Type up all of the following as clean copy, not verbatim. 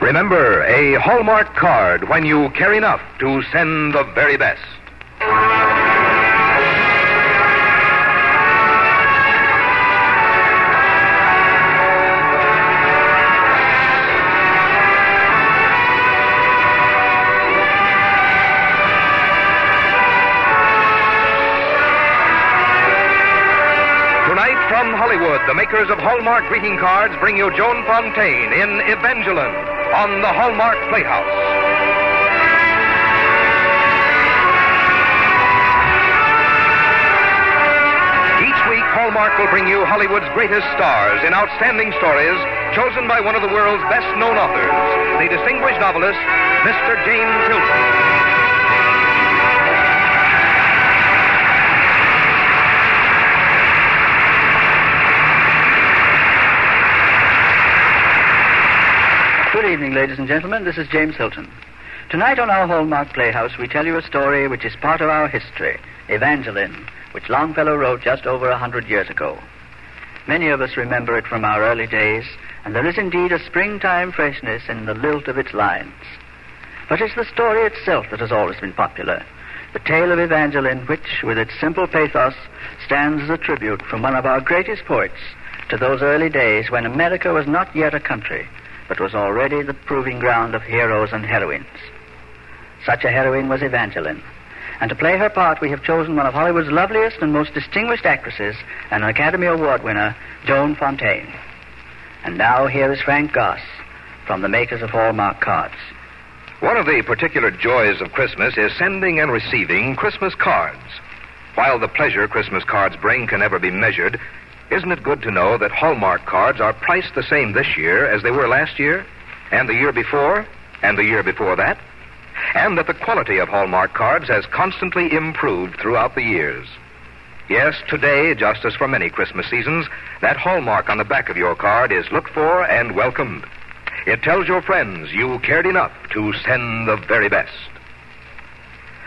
Remember, a Hallmark card when you care enough to send the very best. From Hollywood, the makers of Hallmark greeting cards bring you Joan Fontaine in Evangeline on the Hallmark Playhouse. Each week, Hallmark will bring you Hollywood's greatest stars in outstanding stories chosen by one of the world's best-known authors, the distinguished novelist, Mr. James Hilton. Good evening, ladies and gentlemen. This is James Hilton. Tonight on our Hallmark Playhouse, we tell you a story which is part of our history, Evangeline, which Longfellow wrote just over 100 years ago. Many of us remember it from our early days, and there is indeed a springtime freshness in the lilt of its lines. But it's the story itself that has always been popular. The tale of Evangeline, which, with its simple pathos, stands as a tribute from one of our greatest poets to those early days when America was not yet a country, but was already the proving ground of heroes and heroines. Such a heroine was Evangeline, and to play her part we have chosen one of Hollywood's loveliest and most distinguished actresses, an Academy Award winner, Joan Fontaine. And now here is Frank Goss from the makers of Hallmark cards. One of the particular joys of Christmas is sending and receiving Christmas cards. While the pleasure Christmas cards bring can never be measured, isn't it good to know that Hallmark cards are priced the same this year as they were last year, and the year before, and the year before that, and that the quality of Hallmark cards has constantly improved throughout the years? Yes, today, just as for many Christmas seasons, that Hallmark on the back of your card is looked for and welcomed. It tells your friends you cared enough to send the very best.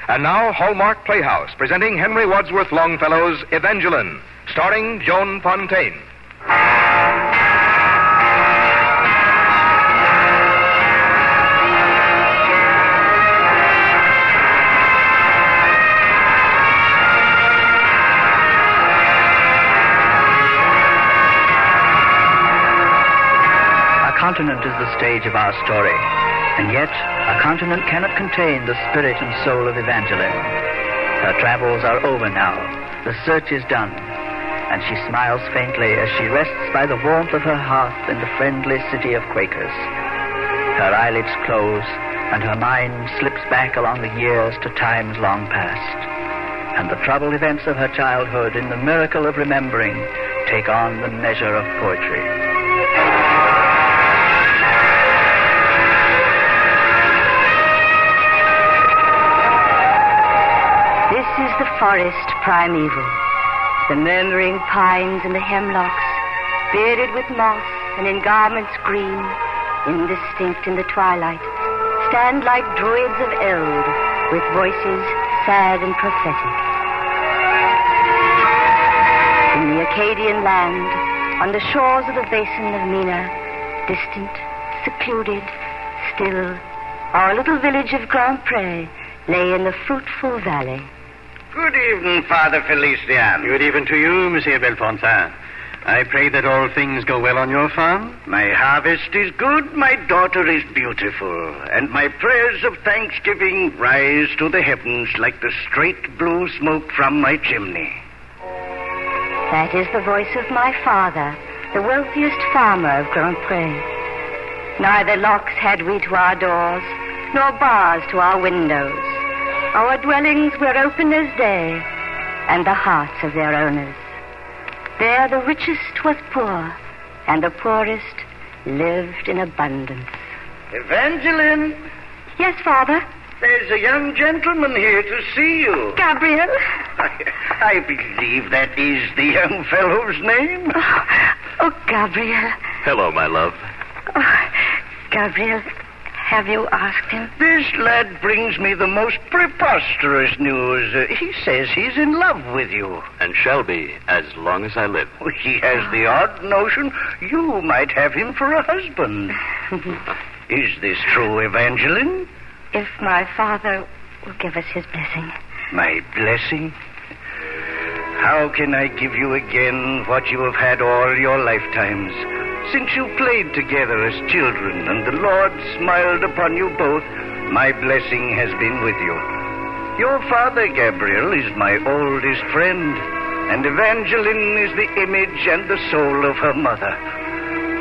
And now, Hallmark Playhouse, presenting Henry Wadsworth Longfellow's Evangeline, starring Joan Fontaine. A continent is the stage of our story, and yet a continent cannot contain the spirit and soul of Evangeline. Her travels are over now. The search is done. And she smiles faintly as she rests by the warmth of her hearth in the friendly city of Quakers. Her eyelids close, and her mind slips back along the years to times long past. And the troubled events of her childhood, in the miracle of remembering, take on the measure of poetry. This is the forest primeval. The murmuring pines and the hemlocks, bearded with moss and in garments green, indistinct in the twilight, stand like druids of eld, with voices sad and prophetic. In the Acadian land, on the shores of the basin of Mina, distant, secluded, still, our little village of Grand Pré lay in the fruitful valley. Good evening, Father Felician. Good evening to you, Monsieur Belfontaine. I pray that all things go well on your farm. My harvest is good, my daughter is beautiful, and my prayers of thanksgiving rise to the heavens like the straight blue smoke from my chimney. That is the voice of my father, the wealthiest farmer of Grand Pré. Neither locks had we to our doors, nor bars to our windows. Our dwellings were open as day, and the hearts of their owners. There the richest was poor, and the poorest lived in abundance. Evangeline? Yes, Father? There's a young gentleman here to see you. Gabriel? I believe that is the young fellow's name. Oh, Gabriel. Hello, my love. Oh, Gabriel, have you asked him? This lad brings me the most preposterous news. He says he's in love with you. And shall be, as long as I live. He has the odd notion you might have him for a husband. Is this true, Evangeline? If my father will give us his blessing. My blessing? How can I give you again what you have had all your lifetimes? Since you played together as children and the Lord smiled upon you both, my blessing has been with you. Your father, Gabriel, is my oldest friend, and Evangeline is the image and the soul of her mother.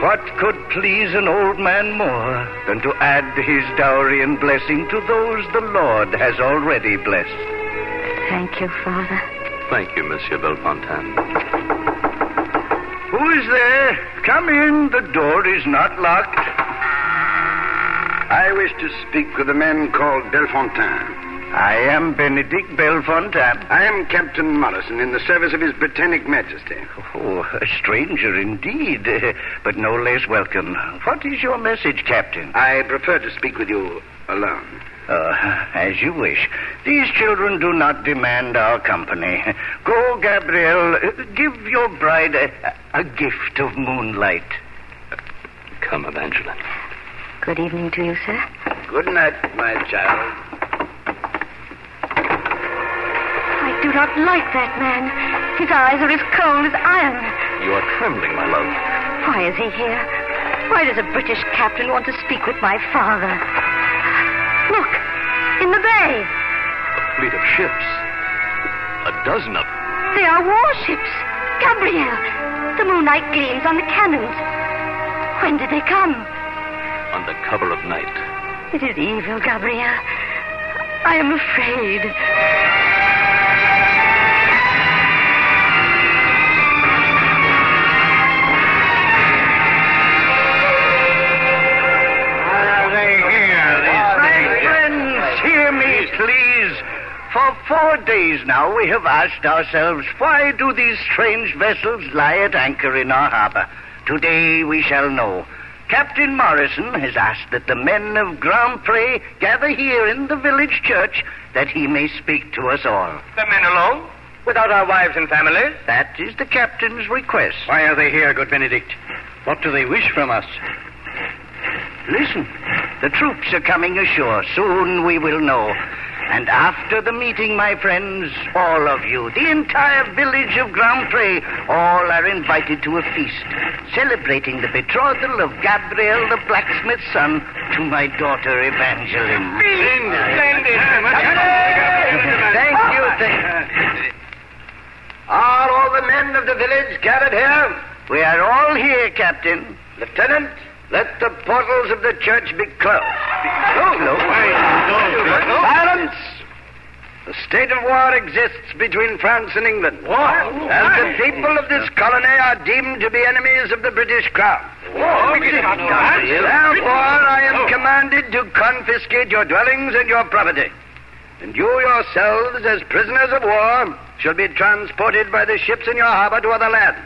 What could please an old man more than to add his dowry and blessing to those the Lord has already blessed? Thank you, Father. Thank you, Monsieur Bellefontaine. Who is there? Come in. The door is not locked. I wish to speak with a man called Bellefontaine. I am Benedict Bellefontaine. I am Captain Morrison in the service of His Britannic Majesty. Oh, a stranger indeed, but no less welcome. What is your message, Captain? I prefer to speak with you alone. As you wish. These children do not demand our company. Go, Gabriel. Give your bride a gift of moonlight. Come, Evangeline. Good evening to you, sir. Good night, my child. I do not like that man. His eyes are as cold as iron. You are trembling, my love. Why is he here? Why does a British captain want to speak with my father? Look, in the bay. A fleet of ships. A dozen of them. They are warships. Gabriel, the moonlight gleams on the cannons. When did they come? Under cover of night. It is evil, Gabriel. I am afraid. Please, for 4 days now we have asked ourselves, why do these strange vessels lie at anchor in our harbor? Today we shall know. Captain Morrison has asked that the men of Grand Pre gather here in the village church that he may speak to us all. The men alone? Without our wives and families? That is the captain's request. Why are they here, good Benedict? What do they wish from us? Listen, the troops are coming ashore. Soon we will know. And after the meeting, my friends, all of you, the entire village of Grand Pre, all are invited to a feast, celebrating the betrothal of Gabriel, the blacksmith's son, to my daughter Evangeline. Splendid! Thank you. Are all the men of the village gathered here? We are all here, Captain. Lieutenant, let the portals of the church be closed. Silence! The state of war exists between France and England. As the people of this colony are deemed to be enemies of the British Crown. Therefore, I am commanded to confiscate your dwellings and your property. And you yourselves, as prisoners of war, shall be transported by the ships in your harbor to other lands.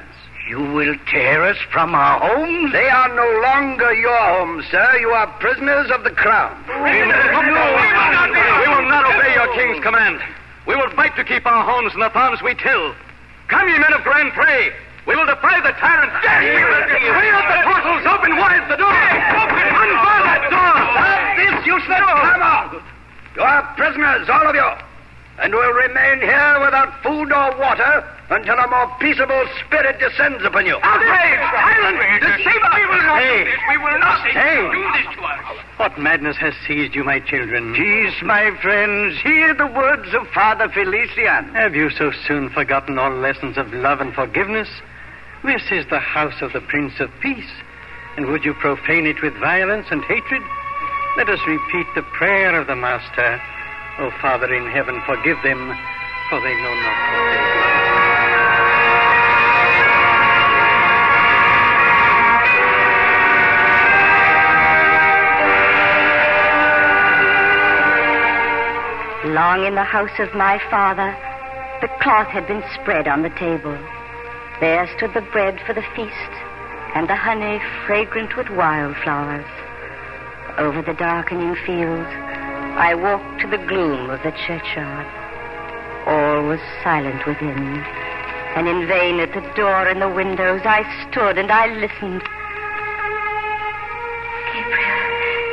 You will tear us from our homes? They are no longer your homes, sir. You are prisoners of the Crown. We will not obey your king's command. We will fight to keep our homes and the farms we till. Come, ye men of Grand Pre. We will defy the tyrant. Yes, we will. Free up the portals. Open wide the door. Unbar that door. Stop this useless clamor. You are prisoners, all of you, and will remain here without food or water until a more peaceable spirit descends upon you. Outrage! Tyrant! Deceiver! We will not do this. We will not do this to us. What madness has seized you, my children? Peace, my friends. Hear the words of Father Felician. Have you so soon forgotten all lessons of love and forgiveness? This is the house of the Prince of Peace. And would you profane it with violence and hatred? Let us repeat the prayer of the Master. O Father in heaven, forgive them, for they know not what they do. Long in the house of my father, the cloth had been spread on the table. There stood the bread for the feast, and the honey fragrant with wildflowers. Over the darkening fields, I walked to the gloom of the churchyard. All was silent within, and in vain at the door and the windows I stood and I listened.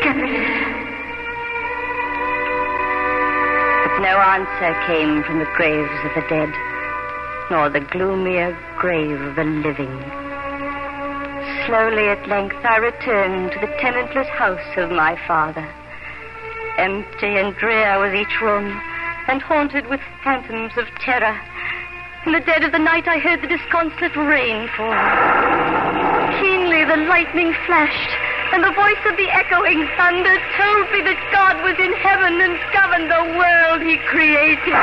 Gabriel. But no answer came from the graves of the dead, nor the gloomier grave of the living. Slowly at length I returned to the tenantless house of my father. Empty and drear was each room, and haunted with phantoms of terror. In the dead of the night I heard the disconsolate rain fall. Keenly the lightning flashed, and the voice of the echoing thunder told me that God was in heaven and governed the world he created.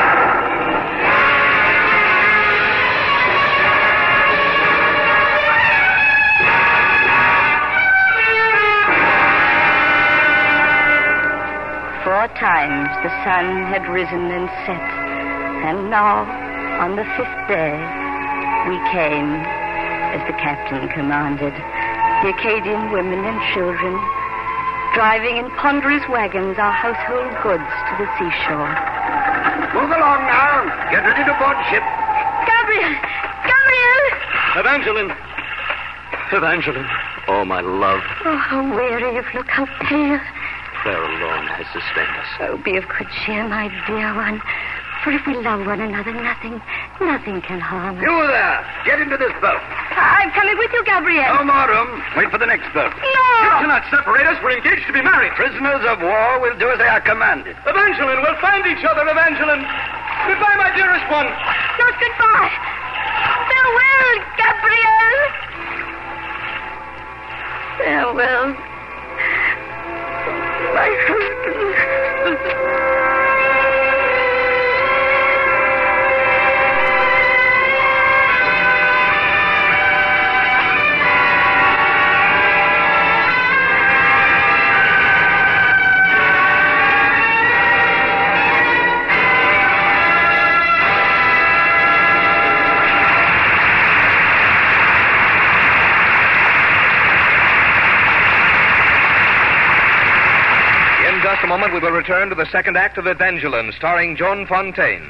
Four times the sun had risen and set, and now, on the fifth day, we came, as the captain commanded, the Acadian women and children, driving in ponderous wagons our household goods to the seashore. Move along now. Get ready to board ship. Gabriel! Gabriel! Evangeline! Evangeline! Oh, my love. Oh, how weary you've looked, how pale. Prayer alone has sustained us. Oh, be of good cheer, my dear one. For if we love one another, nothing can harm us. You there. Get into this boat. I'm coming with you, Gabriel. No more room. Wait for the next boat. No! You cannot separate us. We're engaged to be married. Prisoners of war will do as they are commanded. Evangeline, we'll find each other, Evangeline. Goodbye, my dearest one. Not goodbye. Farewell, Gabriel. Farewell, my husband. A moment, we will return to the second act of Evangeline, starring Joan Fontaine.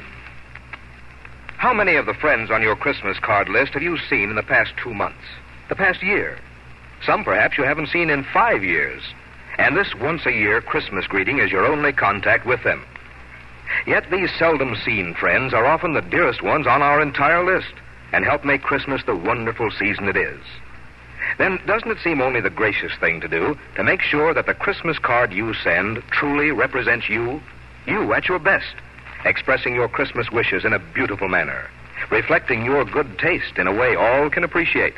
How many of the friends on your Christmas card list have you seen in the past 2 months? The past year? Some perhaps you haven't seen in 5 years. And this once-a-year Christmas greeting is your only contact with them. Yet these seldom-seen friends are often the dearest ones on our entire list and help make Christmas the wonderful season it is. Then doesn't it seem only the gracious thing to do to make sure that the Christmas card you send truly represents you at your best, expressing your Christmas wishes in a beautiful manner, reflecting your good taste in a way all can appreciate?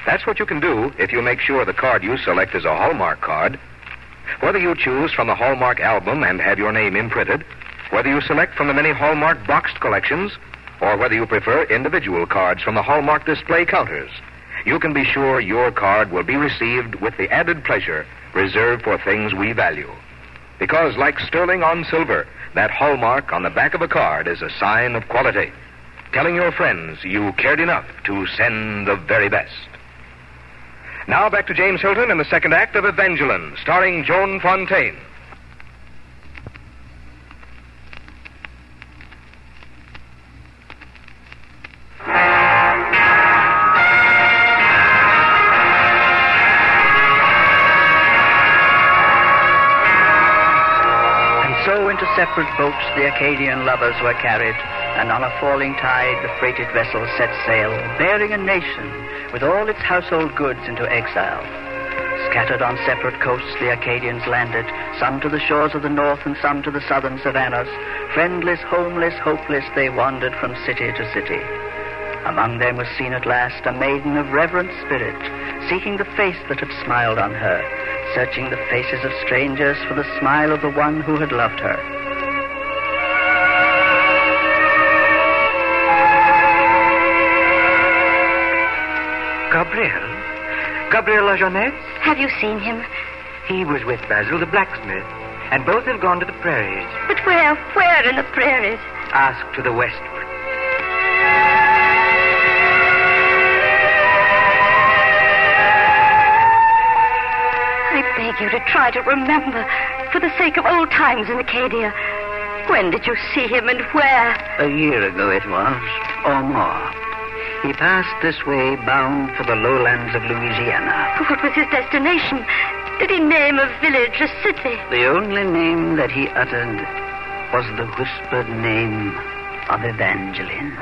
That's what you can do if you make sure the card you select is a Hallmark card. Whether you choose from the Hallmark album and have your name imprinted, whether you select from the many Hallmark boxed collections, or whether you prefer individual cards from the Hallmark display counters, you can be sure your card will be received with the added pleasure reserved for things we value. Because like sterling on silver, that hallmark on the back of a card is a sign of quality, telling your friends you cared enough to send the very best. Now back to James Hilton in the second act of Evangeline, starring Joan Fontaine. Into separate boats the Acadian lovers were carried, and on a falling tide the freighted vessel set sail, bearing a nation with all its household goods into exile. Scattered on separate coasts the Acadians landed, some to the shores of the north and some to the southern savannas. Friendless, homeless, hopeless, they wandered from city to city. Among them was seen at last a maiden of reverent spirit, seeking the face that had smiled on her, searching the faces of strangers for the smile of the one who had loved her. Gabriel Lajeunesse? Have you seen him? He was with Basil the blacksmith, and both have gone to the prairies. But where? Where in the prairies? Ask to the westward. I beg you to try to remember, for the sake of old times in Acadia. When did you see him and where? A year ago it was, or more. He passed this way, bound for the lowlands of Louisiana. What was his destination? Did he name a village, a city? The only name that he uttered was the whispered name of Evangeline.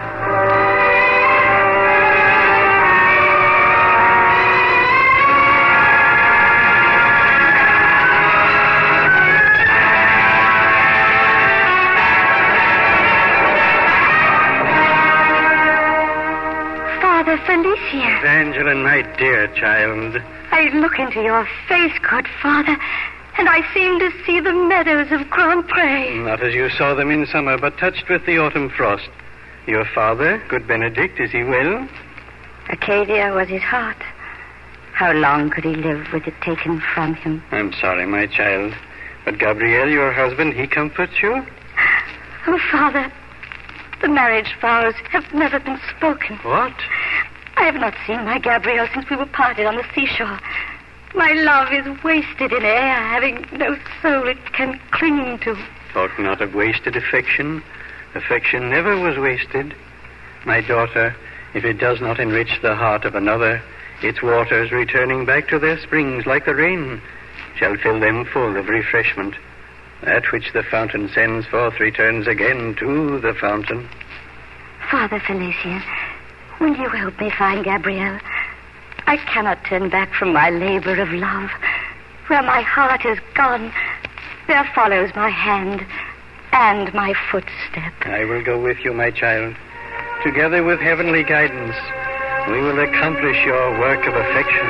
Father Felicia. Evangeline, my dear child. I look into your face, good Father, and I seem to see the meadows of Grand Pré. Not as you saw them in summer, but touched with the autumn frost. Your father, good Benedict, is he well? Acadia was his heart. How long could he live with it taken from him? I'm sorry, my child. But Gabriel, your husband, he comforts you? Oh, Father, the marriage vows have never been spoken. What? I have not seen my Gabriel since we were parted on the seashore. My love is wasted in air, having no soul it can cling to. Talk not of wasted affection. Affection never was wasted. My daughter, if it does not enrich the heart of another, its waters returning back to their springs like the rain shall fill them full of refreshment. That which the fountain sends forth returns again to the fountain. Father Felicia, will you help me find Gabriel? I cannot turn back from my labor of love. Where my heart is gone, there follows my hand and my footstep. I will go with you, my child. Together with heavenly guidance, we will accomplish your work of affection.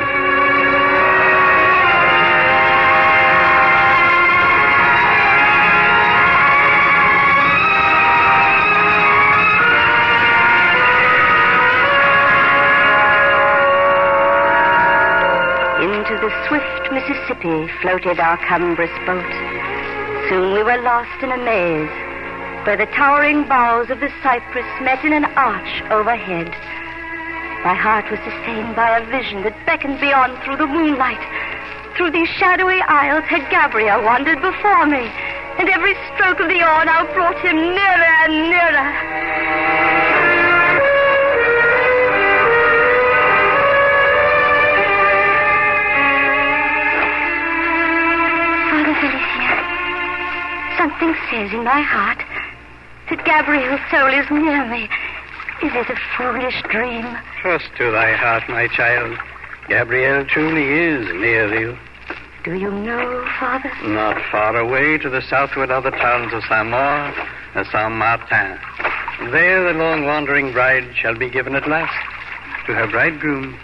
Into the swift Mississippi floated our cumbrous boat. Soon we were lost in a maze, where the towering boughs of the cypress met in an arch overhead. My heart was sustained by a vision that beckoned beyond through the moonlight. Through these shadowy aisles had Gabriel wandered before me, and every stroke of the oar now brought him nearer and nearer. Something says in my heart that Gabriel's soul is near me. Is it a foolish dream? Trust to thy heart, my child. Gabriel truly is near you. Do you know, Father? Not far away to the southward are the towns of Saint-Maur and Saint-Martin. There the long wandering bride shall be given at last to her bridegroom.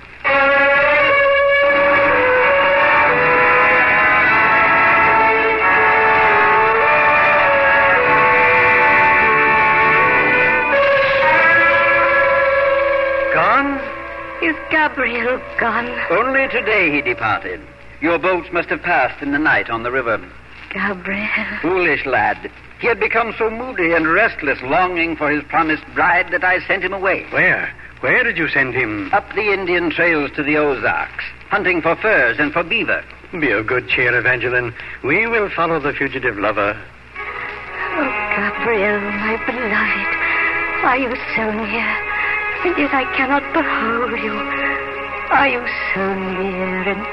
Is Gabriel gone? Only today he departed. Your boats must have passed in the night on the river. Gabriel. Foolish lad. He had become so moody and restless, longing for his promised bride, that I sent him away. Where? Where did you send him? Up the Indian trails to the Ozarks, hunting for furs and for beaver. Be of good cheer, Evangeline. We will follow the fugitive lover. Oh, Gabriel, my beloved, are you so near? And yet I cannot behold you. Are you so near, and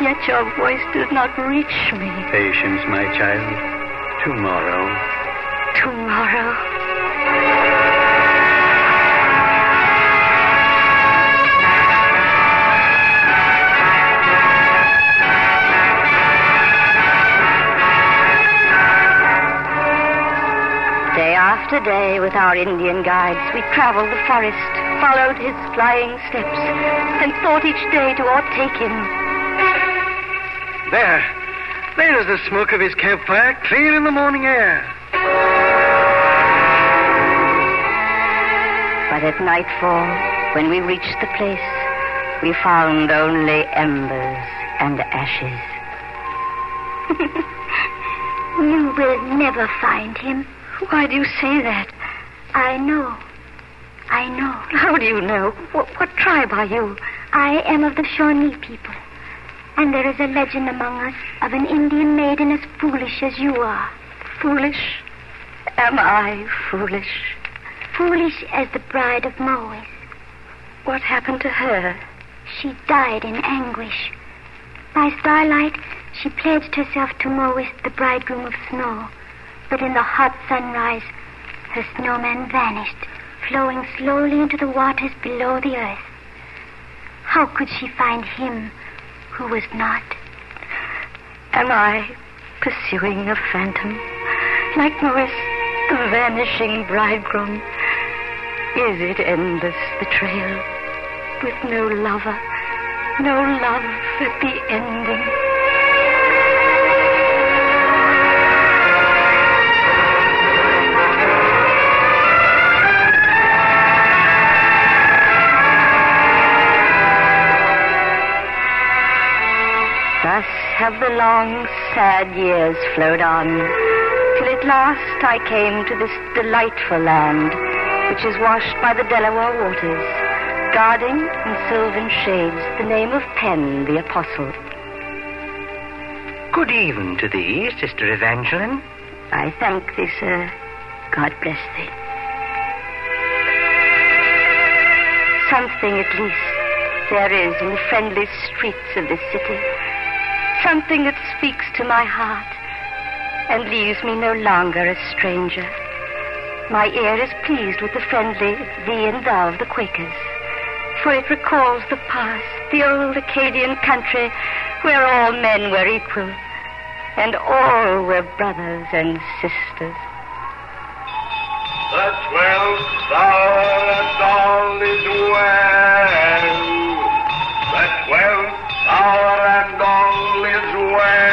yet your voice does not reach me? Patience, my child. Tomorrow. Tomorrow. Day after day, with our Indian guides, we traveled the forest, followed his flying steps, and thought each day to overtake him. There is the smoke of his campfire, clear in the morning air. But at nightfall, when we reached the place, we found only embers and ashes. You will never find him. Why do you say that? I know. How do you know? What tribe are you? I am of the Shawnee people. And there is a legend among us of an Indian maiden as foolish as you are. Foolish? Am I foolish? Foolish as the bride of Mois. What happened to her? She died in anguish. By starlight, She pledged herself to mow with the bridegroom of snow, but in the hot sunrise, her snowman vanished, flowing slowly into the waters below the earth. How could she find him who was not? Am I pursuing a phantom, like Morris, the vanishing bridegroom? Is it endless, the trail, with no lover, no love at the ending? Thus have the long, sad years flowed on, till at last I came to this delightful land, which is washed by the Delaware waters, guarding in sylvan shades the name of Penn the Apostle. Good even to thee, Sister Evangeline. I thank thee, sir. God bless thee. Something at least there is in the friendly streets of this city. Something that speaks to my heart and leaves me no longer a stranger. My ear is pleased with the friendly thee and thou of the Quakers, for it recalls the past, the old Acadian country where all men were equal and all were brothers and sisters. The 12th hour and all is well. The 12th hour and all is well.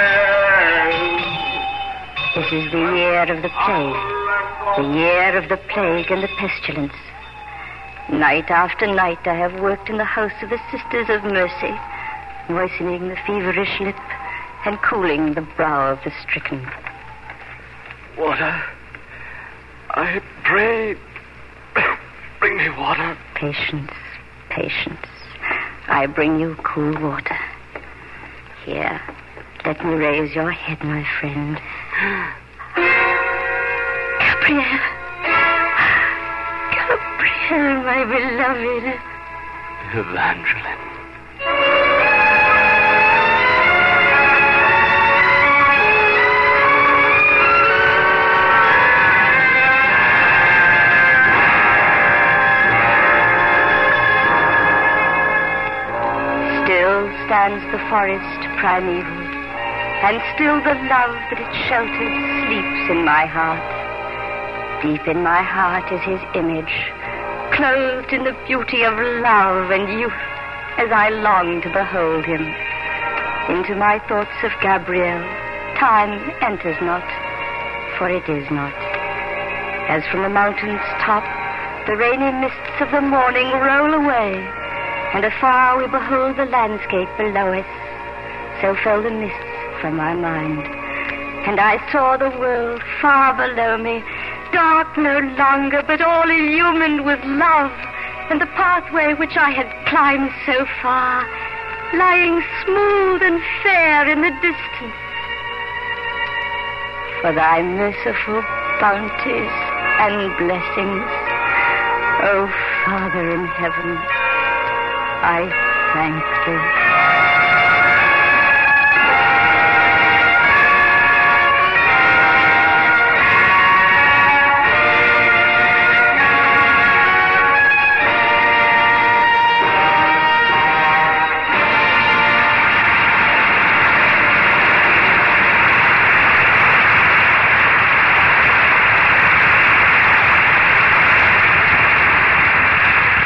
This is the year of the plague, the year of the plague and the pestilence. Night after night I have worked in the house of the Sisters of Mercy, moistening the feverish lip and cooling the brow of the stricken. Water. I pray, bring me water. Patience, patience. I bring you cool water. Here, let me raise your head, my friend. Gabriel. Gabriel, my beloved. Evangeline. Stands the forest primeval, and still the love that it shelters sleeps in my heart. Deep in my heart is his image, clothed in the beauty of love and youth, as I long to behold him. Into my thoughts of Gabriel, time enters not, for it is not. As from the mountain's top, the rainy mists of the morning roll away, and afar we behold the landscape below us. So fell the mists from my mind, and I saw the world far below me, dark no longer, but all illumined with love, and the pathway which I had climbed so far, lying smooth and fair in the distance. For thy merciful bounties and blessings, O Father in heaven, I thank thee.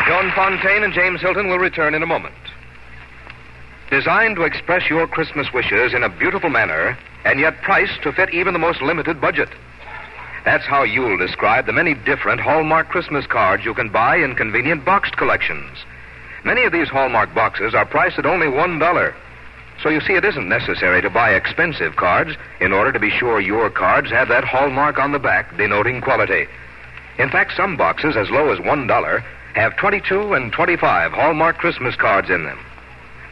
John Fontaine and James Hilton will return in a moment. Designed to express your Christmas wishes in a beautiful manner, and yet priced to fit even the most limited budget. That's how you'll describe the many different Hallmark Christmas cards you can buy in convenient boxed collections. Many of these Hallmark boxes are priced at only $1. So you see, it isn't necessary to buy expensive cards in order to be sure your cards have that Hallmark on the back denoting quality. In fact, some boxes as low as $1 have 22 and 25 Hallmark Christmas cards in them.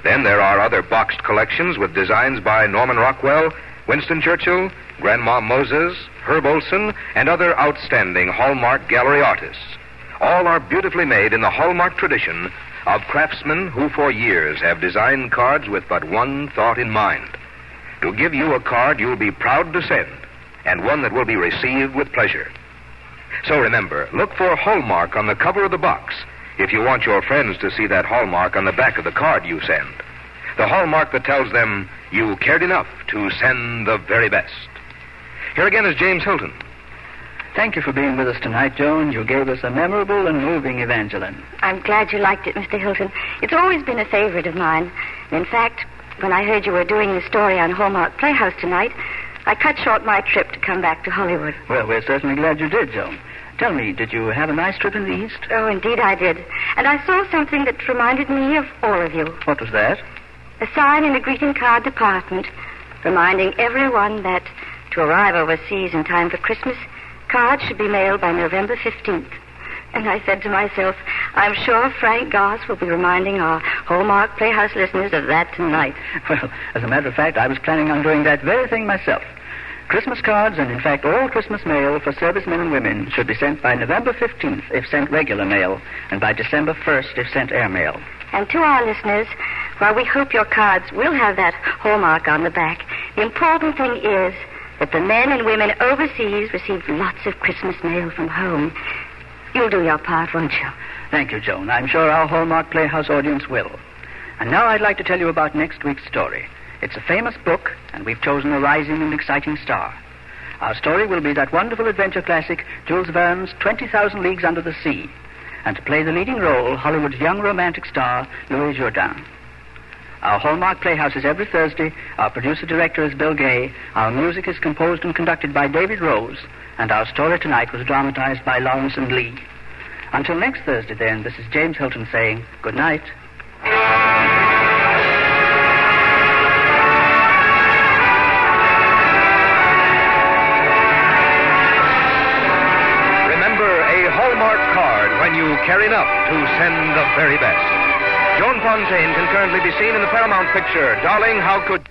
Then there are other boxed collections with designs by Norman Rockwell, Winston Churchill, Grandma Moses, Herb Olson, and other outstanding Hallmark gallery artists. All are beautifully made in the Hallmark tradition of craftsmen who for years have designed cards with but one thought in mind: to give you a card you'll be proud to send, and one that will be received with pleasure. So remember, look for Hallmark on the cover of the box if you want your friends to see that Hallmark on the back of the card you send. The Hallmark that tells them you cared enough to send the very best. Here again is James Hilton. Thank you for being with us tonight, Joan. You gave us a memorable and moving Evangeline. I'm glad you liked it, Mr. Hilton. It's always been a favorite of mine. In fact, when I heard you were doing the story on Hallmark Playhouse tonight, I cut short my trip to come back to Hollywood. Well, we're certainly glad you did, Joan. Tell me, did you have a nice trip in the East? Oh, indeed I did. And I saw something that reminded me of all of you. What was that? A sign in the greeting card department reminding everyone that to arrive overseas in time for Christmas, cards should be mailed by November 15th. And I said to myself, I'm sure Frank Goss will be reminding our Hallmark Playhouse listeners of that tonight. Well, as a matter of fact, I was planning on doing that very thing myself. Christmas cards, and in fact all Christmas mail for servicemen and women, should be sent by November 15th if sent regular mail, and by December 1st if sent airmail. And to our listeners, while we hope your cards will have that hallmark on the back, the important thing is that the men and women overseas receive lots of Christmas mail from home. You'll do your part, won't you? Thank you, Joan. I'm sure our Hallmark Playhouse audience will. And now I'd like to tell you about next week's story. It's a famous book, and we've chosen a rising and exciting star. Our story will be that wonderful adventure classic, Jules Verne's 20,000 Leagues Under the Sea. And to play the leading role, Hollywood's young romantic star, Louis Jourdan. Our Hallmark Playhouse is every Thursday. Our producer-director is Bill Gay. Our music is composed and conducted by David Rose. And our story tonight was dramatized by Lawrence and Lee. Until next Thursday, then, this is James Hilton saying good night. Remember, a Hallmark card when you care enough to send the very best. Joan Fontaine can currently be seen in the Paramount picture, Darling, How Could...